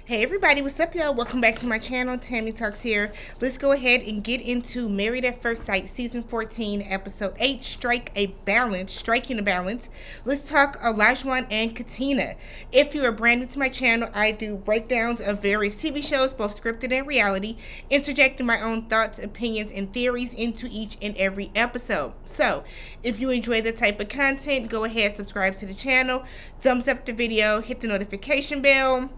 Hey everybody, what's up y'all? Welcome back to my channel. Tammy Talks here. Let's go ahead and get into Married at First Sight Season 14, Episode 8, Striking a Balance. Let's talk Olajuwon and Katina. If you are brand new to my channel, I do breakdowns of various TV shows, both scripted and reality, interjecting my own thoughts, opinions, and theories into each and every episode. So, if you enjoy the type of content, go ahead, subscribe to the channel, thumbs up the video, hit the notification bell,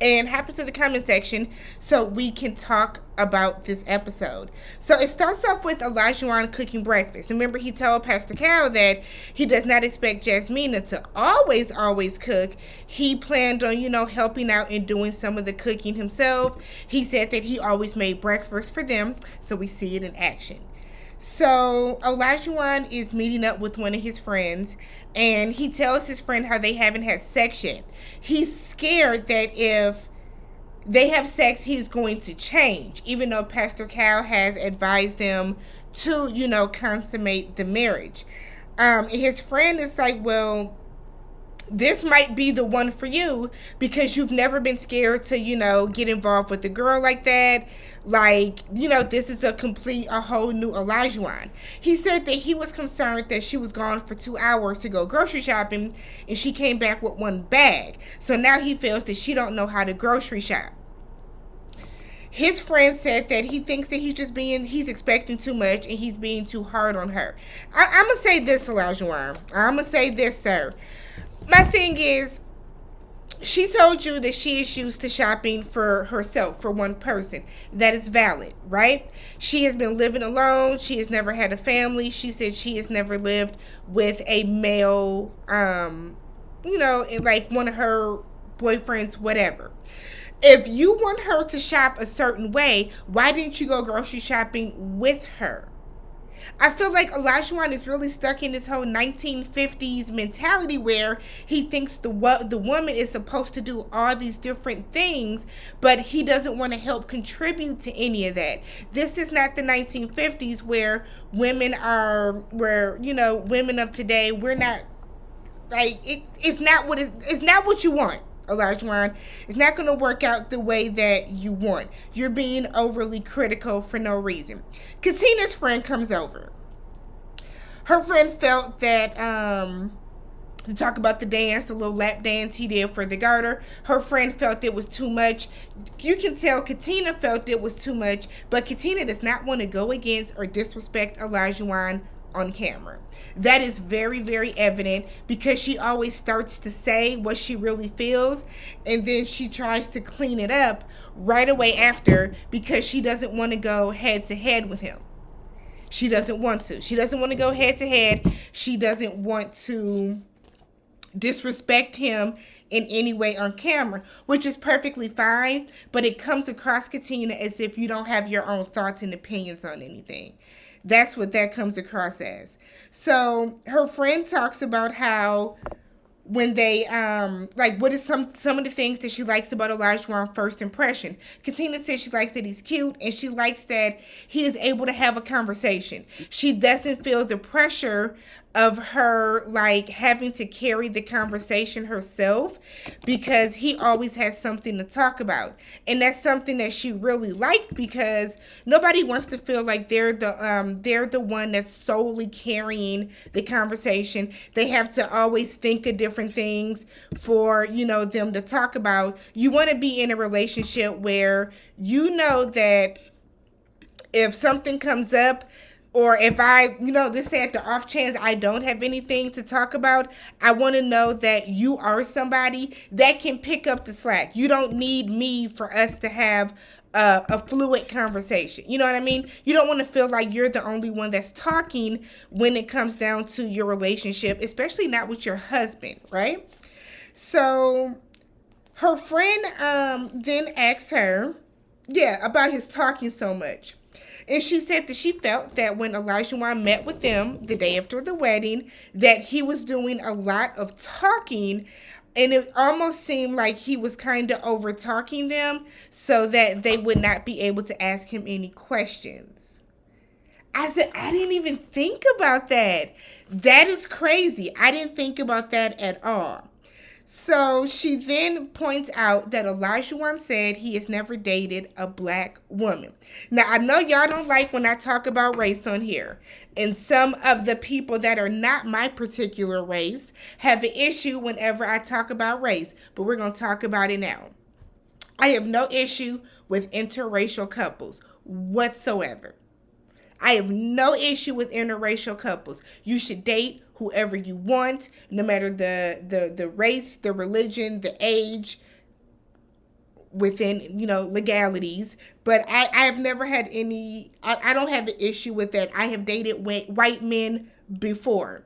and hop into the comment section so we can talk about this episode. So it starts off with Olajuwon cooking breakfast. Remember, he told Pastor Cal that he does not expect Jasmina to always cook. He planned on, helping out and doing some of the cooking himself. He said that he always made breakfast for them, so we see it in action. So Olajuwon is meeting up with one of his friends, and he tells his friend how they haven't had sex yet. He's scared that if they have sex, he's going to change, even though Pastor Cal has advised them to, consummate the marriage. His friend is like, well, this might be the one for you because you've never been scared to, get involved with a girl like that. Like, this is a whole new Olajuwon. He said that he was concerned that she was gone for 2 hours to go grocery shopping and she came back with one bag. So now he feels that she don't know how to grocery shop. His friend said that he thinks that he's expecting too much and he's being too hard on her. I'm going to say this, Olajuwon. I'm going to say this, sir. My thing is, she told you that she is used to shopping for herself, for one person. That is valid, right? She has been living alone. She has never had a family. She said she has never lived with a male, like one of her boyfriends, whatever. If you want her to shop a certain way, why didn't you go grocery shopping with her? I feel like Olajuwon is really stuck in this whole 1950s mentality where he thinks the woman is supposed to do all these different things, but he doesn't want to help contribute to any of that. This is not the 1950s where women of today, we're not, like, it's not what you want. Olajuwon, it's not going to work out the way that you want. You're being overly critical for no reason. Katina's friend comes over. Her friend felt that to talk about the dance, the little lap dance he did for the garter. Her friend felt it was too much. You can tell Katina felt it was too much, but Katina does not want to go against or disrespect Olajuwon on camera. That is very, very evident because she always starts to say what she really feels and then she tries to clean it up right away after because she doesn't want to go head to head with him. She doesn't want to. She doesn't want to go head to head. She doesn't want to disrespect him in any way on camera, which is perfectly fine, but it comes across, Katina, as if you don't have your own thoughts and opinions on anything. That's what that comes across as. So her friend talks about how when they what is some of the things that she likes about Olajuwon first impression. Katina says she likes that he's cute and she likes that he is able to have a conversation. She doesn't feel the pressure of her like having to carry the conversation herself because he always has something to talk about. And that's something that she really liked because nobody wants to feel like they're the one that's solely carrying the conversation. They have to always think of different things for, them to talk about. You want to be in a relationship where you know that if something comes up, or if I, let's say at the off chance I don't have anything to talk about, I want to know that you are somebody that can pick up the slack. You don't need me for us to have a fluid conversation. You know what I mean? You don't want to feel like you're the only one that's talking when it comes down to your relationship, especially not with your husband, right? So her friend then asks her, about his talking so much. And she said that she felt that when Olajuwon met with them the day after the wedding, that he was doing a lot of talking, and it almost seemed like he was kind of over talking them so that they would not be able to ask him any questions. I said, I didn't even think about that. That is crazy. I didn't think about that at all. So she then points out that Olajuwon said he has never dated a black woman. Now, I know y'all don't like when I talk about race on here. And some of the people that are not my particular race have an issue whenever I talk about race. But we're going to talk about it now. I have no issue with interracial couples whatsoever. I have no issue with interracial couples. You should date whoever you want, no matter the race, the religion, the age, within, legalities. But I have never had I don't have an issue with that. I have dated white men before.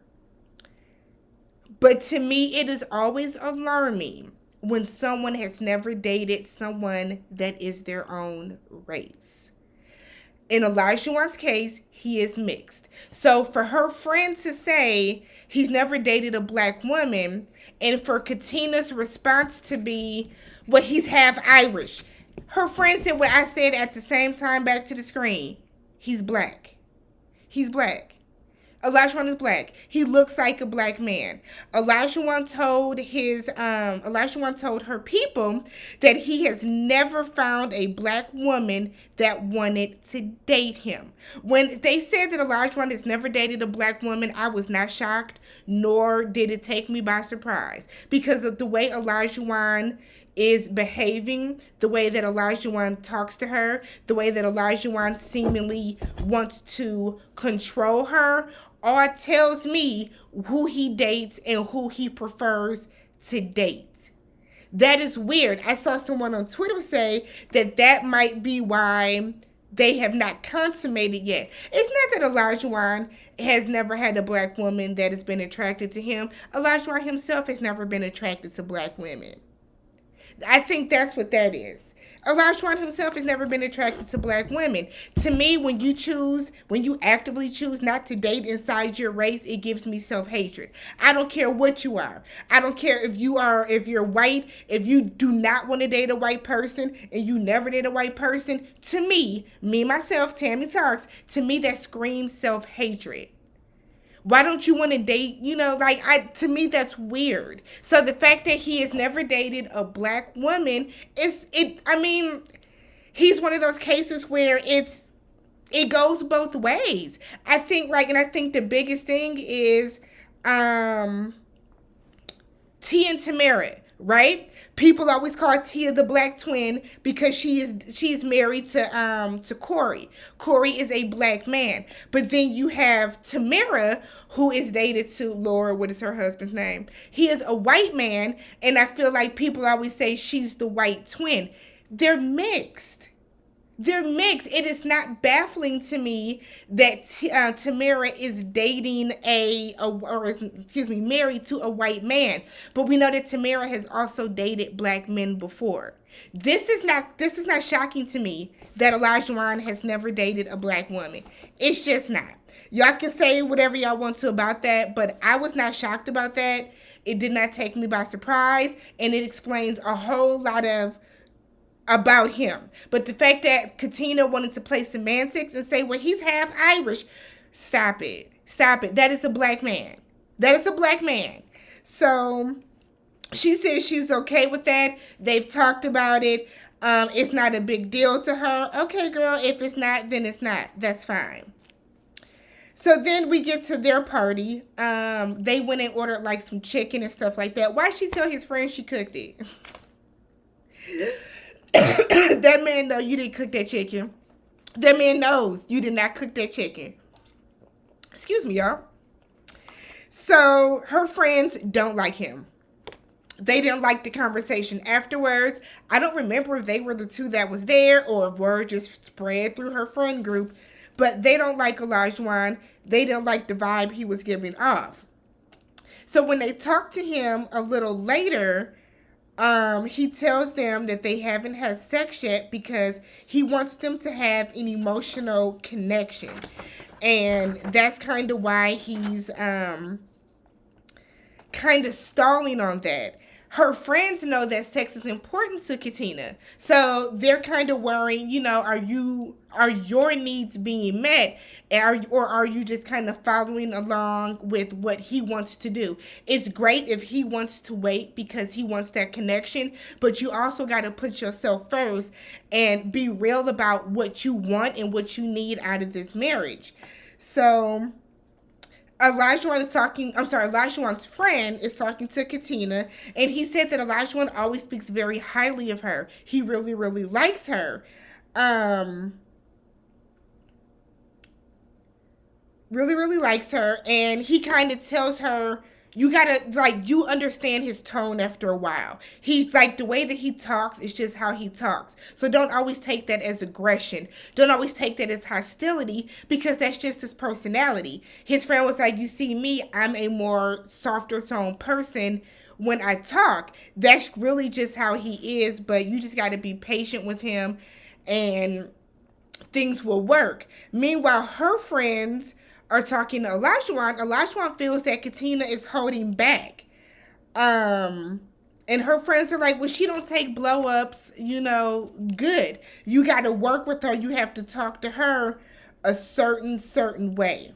But to me, it is always alarming when someone has never dated someone that is their own race. In Olajuwon's case, he is mixed. So for her friend to say he's never dated a black woman, and for Katina's response to be, well, he's half Irish. Her friend said what I said at the same time back to the screen. He's black. He's black. Olajuwon is black. He looks like a black man. Olajuwon told her people that he has never found a black woman that wanted to date him. When they said that Olajuwon has never dated a black woman, I was not shocked, nor did it take me by surprise, because of the way Olajuwon is behaving, the way that Olajuwon talks to her, the way that Olajuwon seemingly wants to control her, all tells me who he dates and who he prefers to date. That is weird. I saw someone on Twitter say that might be why they have not consummated yet. It's not that Olajuwon has never had a black woman that has been attracted to him. Olajuwon himself has never been attracted to black women. I think that's what that is. Olajuwon himself has never been attracted to black women. To me, when you actively choose not to date inside your race, it gives me self-hatred. I don't care what you are. I don't care if you're white, if you do not want to date a white person and you never date a white person. To me, myself, Tammy Talks, to me that screams self-hatred. Why don't you want to date? To me, that's weird. So the fact that he has never dated a black woman he's one of those cases where it goes both ways. I think the biggest thing is Tia and Tamara, right? People always call Tia the black twin because she's married to Corey. Corey is a black man. But then you have Tamara, who is dated to Laura. What is her husband's name? He is a white man, and I feel like people always say she's the white twin. They're mixed. It is not baffling to me that Tamara is dating married to a white man. But we know that Tamara has also dated black men before. This is not shocking to me that Olajuwon has never dated a black woman. It's just not. Y'all can say whatever y'all want to about that, but I was not shocked about that. It did not take me by surprise, and it explains a whole lot about him. But the fact that Katina wanted to play semantics and say, well, he's half Irish, stop it. That is a black man. So she says she's okay with that. They've talked about it. It's not a big deal to her. Okay, girl, if it's not, then it's not. That's fine. So then we get to their party. They went and ordered like some chicken and stuff like that. Why she tell his friend she cooked it? That man know you didn't cook that chicken. That man knows you did not cook that chicken. Excuse me, y'all. So her friends don't like him. They didn't like the conversation afterwards. I don't remember if they were the two that was there or if word just spread through her friend group. But they don't like Olajuwon. They didn't like the vibe he was giving off. So when they talked to him a little later, he tells them that they haven't had sex yet because he wants them to have an emotional connection. And that's kind of why he's kind of stalling on that. her friends know that sex is important to Katina. So they're kind of worrying, are your needs being met, or are you just kind of following along with what he wants to do? It's great if he wants to wait because he wants that connection, but you also got to put yourself first and be real about what you want and what you need out of this marriage. So Olajuwon's friend is talking to Katina, and he said that Olajuwon always speaks very highly of her. He really, really likes her. Really, really likes her, and he kind of tells her, you gotta, like, you understand his tone after a while. He's like, the way that he talks is just how he talks. So don't always take that as aggression. Don't always take that as hostility, because that's just his personality. His friend was like, you see me, I'm a more softer tone person when I talk. That's really just how he is, but you just gotta be patient with him, and things will work. Meanwhile, her friends are talking to Olajuwon. Olajuwon feels that Katina is holding back. And her friends are like, well, she don't take blow-ups, good. You got to work with her. You have to talk to her a certain way.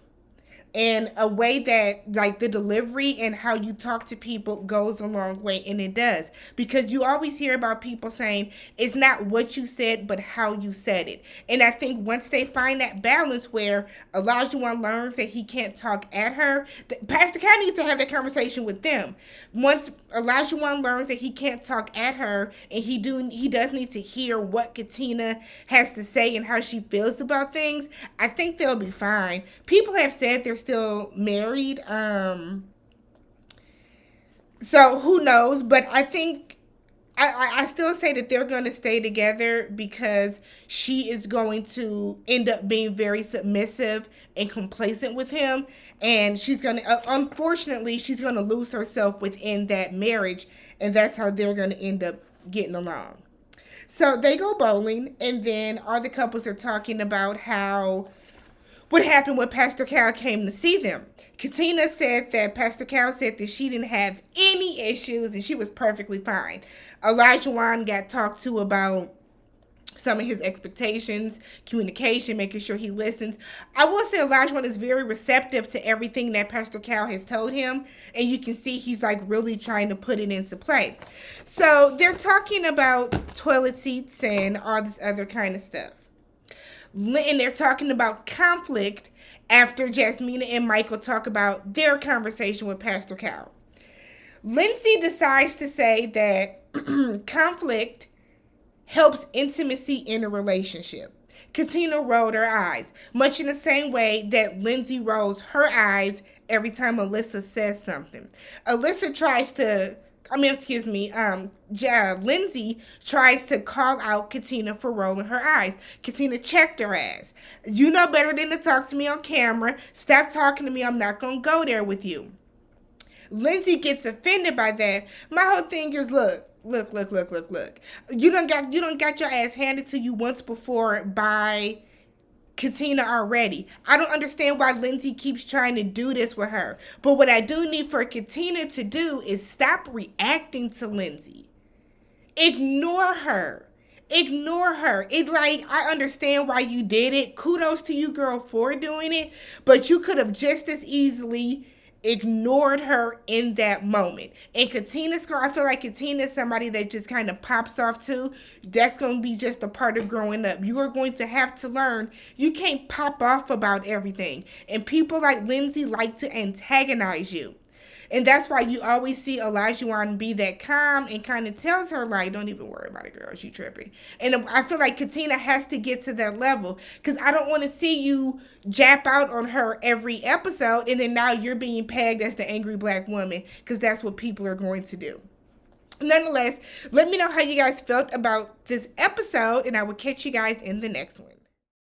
And a way that, like, the delivery and how you talk to people goes a long way, and it does. Because you always hear about people saying, it's not what you said, but how you said it. And I think once they find that balance where Olajuwon learns that he can't talk at her, Pastor Cal needs to have that conversation with them. Once Olajuwon learns that he can't talk at her, and he does need to hear what Katina has to say and how she feels about things, I think they'll be fine. People have said they're still married, so who knows, but I think I still say that they're going to stay together, because she is going to end up being very submissive and complacent with him, and she's going to, unfortunately, she's going to lose herself within that marriage, and that's how they're going to end up getting along. So they go bowling, and then all the couples are talking about what happened when Pastor Cal came to see them. Katina said that Pastor Cal said that she didn't have any issues and she was perfectly fine. Olajuwon got talked to about some of his expectations, communication, making sure he listens. I will say Olajuwon is very receptive to everything that Pastor Cal has told him, and you can see he's like really trying to put it into play. So they're talking about toilet seats and all this other kind of stuff. And they're talking about conflict after Jasmina and Michael talk about their conversation with Pastor Cal. Lindsay decides to say that conflict helps intimacy in a relationship. Katina rolled her eyes, much in the same way that Lindsay rolls her eyes every time Alyssa says something. Lindsay tries to call out Katina for rolling her eyes. Katina checked her ass. You know better than to talk to me on camera. Stop talking to me. I'm not going to go there with you. Lindsay gets offended by that. My whole thing is, look. You done got your ass handed to you once before by Katina already. I don't understand why Lindsay keeps trying to do this with her. But what I do need for Katina to do is stop reacting to Lindsay. Ignore her. It's like, I understand why you did it. Kudos to you, girl, for doing it. But you could have just as easily ignored her in that moment. And I feel like Katina is somebody that just kind of pops off too. That's going to be just a part of growing up. You are going to have to learn you can't pop off about everything. And people like Lindsay like to antagonize you. And that's why you always see Olajuwon be that calm and kind of tells her, like, don't even worry about it, girl. She tripping. And I feel like Katina has to get to that level, because I don't want to see you jap out on her every episode and then now you're being pegged as the angry black woman, because that's what people are going to do. Nonetheless, let me know how you guys felt about this episode, and I will catch you guys in the next one.